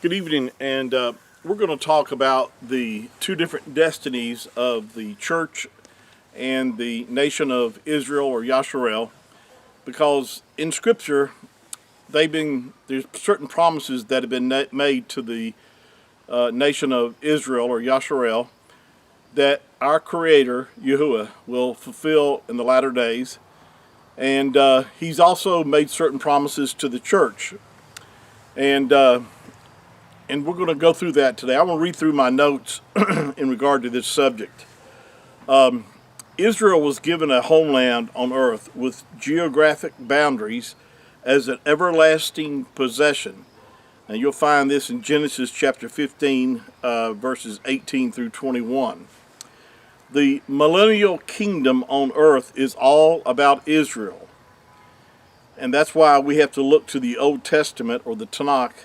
Good evening, and we're going to talk about the two different destinies of the church and the nation of Israel or Yasharel, because in Scripture there's certain promises that have been made to the nation of Israel or Yasharel that our Creator Yahuwah will fulfill in the latter days, and He's also made certain promises to the church, and and we're going to go through that today. I want to read through my notes in regard to this subject. Israel was given a homeland on earth with geographic boundaries as an everlasting possession. And you'll find this in Genesis chapter 15, verses 18 through 21. The millennial kingdom on earth is all about Israel. And that's why we have to look to the Old Testament or the Tanakh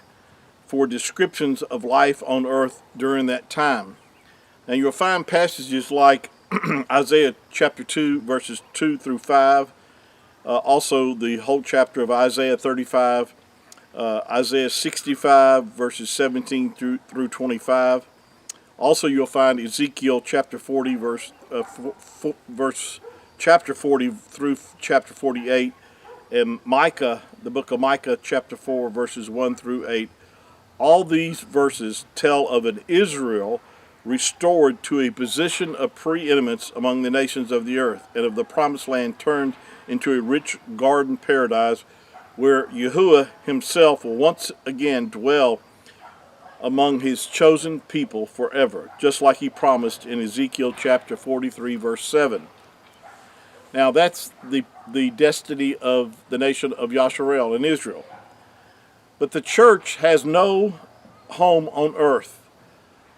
for descriptions of life on earth during that time. Now you'll find passages like Isaiah chapter 2 verses 2 through 5, also the whole chapter of Isaiah 35, Isaiah 65 verses 17 through 25. Also you'll find Ezekiel chapter 40 verse chapter 40 through chapter 48, and Micah, the book of Micah chapter 4 verses 1 through 8. All these verses tell of an Israel restored to a position of preeminence among the nations of the earth, and of the promised land turned into a rich garden paradise where Yahuwah himself will once again dwell among his chosen people forever, just like he promised in Ezekiel chapter 43 verse 7. Now that's the destiny of the nation of Yasharel in Israel. But the church has no home on earth.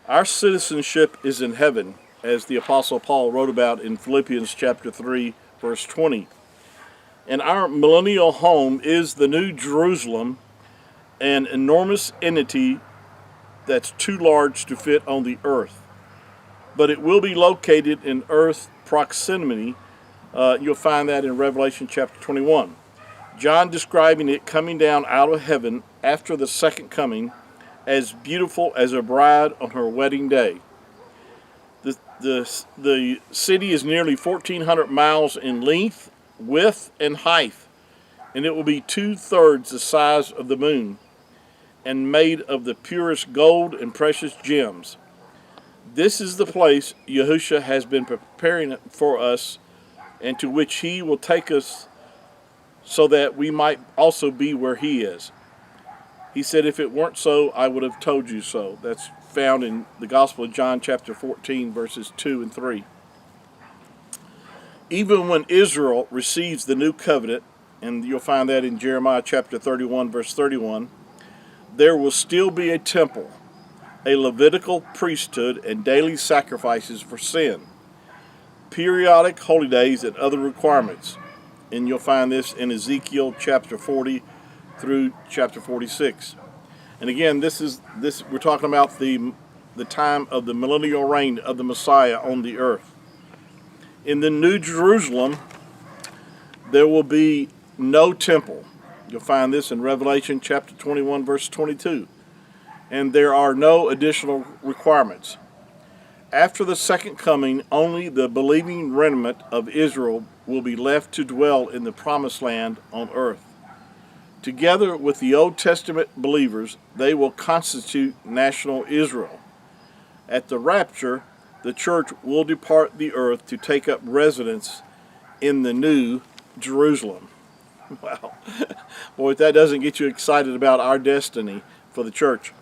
Our citizenship is in heaven, as the Apostle Paul wrote about in Philippians chapter 3, verse 20. And our millennial home is the New Jerusalem, an enormous entity that's too large to fit on the earth. But it will be located in earth proximity. You'll find that in Revelation chapter 21. John describing it coming down out of heaven after the second coming as beautiful as a bride on her wedding day. The city is nearly 1,400 miles in length, width, and height, and it will be 2/3 the size of the moon and made of the purest gold and precious gems. This is the place Yahushua has been preparing for us, and to which he will take us so that we might also be where he is. He said, if it weren't so, I would have told you so. That's found in the Gospel of John chapter 14, verses 2 and 3. Even when Israel receives the new covenant, and you'll find that in Jeremiah chapter 31, verse 31, there will still be a temple, a Levitical priesthood, and daily sacrifices for sin, periodic holy days, and other requirements. And you'll find this in Ezekiel chapter 40 through chapter 46. And again, we're talking about the time of the millennial reign of the Messiah on the earth. In the New Jerusalem, there will be no temple. You'll find this in Revelation chapter 21, verse 22. And there are no additional requirements. After the second coming, only the believing remnant of Israel will be left to dwell in the promised land on earth. Together with the Old Testament believers, they will constitute national Israel. At the rapture, the church will depart the earth to take up residence in the New Jerusalem. Wow. Boy, if that doesn't get you excited about our destiny for the church.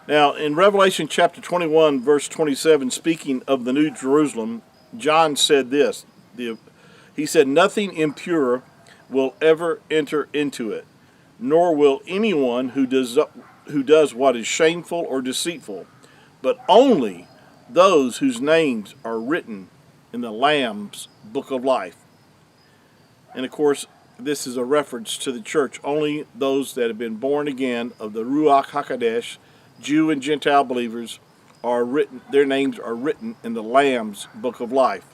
Now, in Revelation chapter 21, verse 27, speaking of the New Jerusalem, John said this. He said, nothing impure will ever enter into it, nor will anyone who does what is shameful or deceitful, but only those whose names are written in the Lamb's book of life. And of course, this is a reference to the church. Only those that have been born again of the Ruach HaKodesh, Jew and Gentile believers, their names are written in the Lamb's book of life.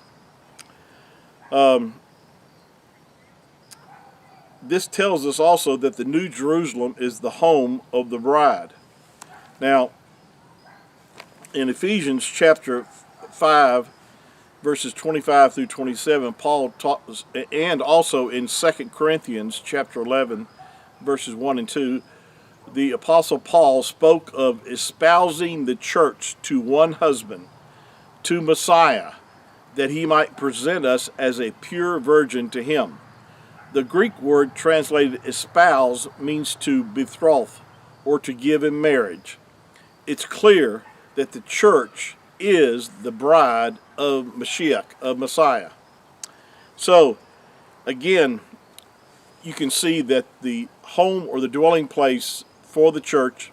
This tells us also that the New Jerusalem is the home of the bride. Now, in Ephesians chapter 5, verses 25 through 27, Paul taught, and also in 2 Corinthians chapter 11, verses 1 and 2, the Apostle Paul spoke of espousing the church to one husband, to Messiah, that he might present us as a pure virgin to him. The Greek word translated espouse means to betroth or to give in marriage. It's clear that the church is the bride of Mashiach, of Messiah. So, again, you can see that the home or the dwelling place for the church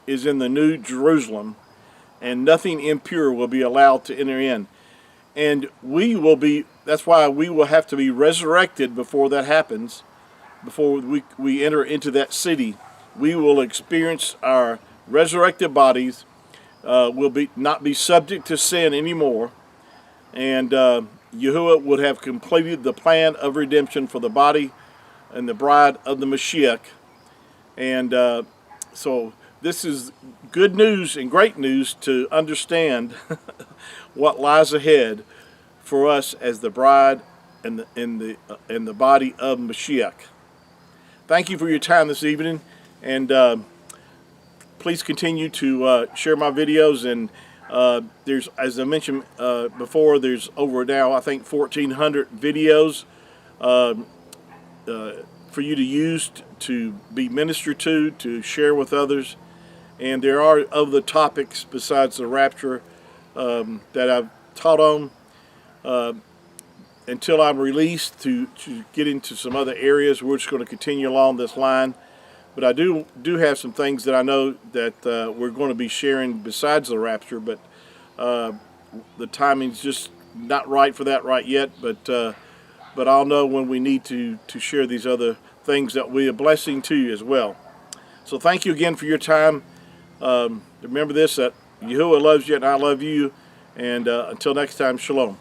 is in the New Jerusalem, and nothing impure will be allowed to enter in. And that's why we will have to be resurrected before that happens, before we enter into that city. We will experience our resurrected bodies, will not be subject to sin anymore, and Yahuwah would have completed the plan of redemption for the body and the bride of the Mashiach. And so this is good news and great news to understand what lies ahead for us as the bride and the body of Mashiach. Thank you for your time this evening, and please continue to share my videos. And there's, as I mentioned before, there's over now I think 1,400 videos for you to use to be ministered to share with others. And there are other topics besides the rapture that I've taught on until I'm released to get into some other areas. We're just going to continue along this line. But I do have some things that I know that we're going to be sharing besides the rapture, but the timing's just not right for that right yet. But I'll know when we need to share these other things that will be a blessing to you as well. So thank you again for your time. Remember this, that Yahuwah loves you and I love you. And until next time, shalom.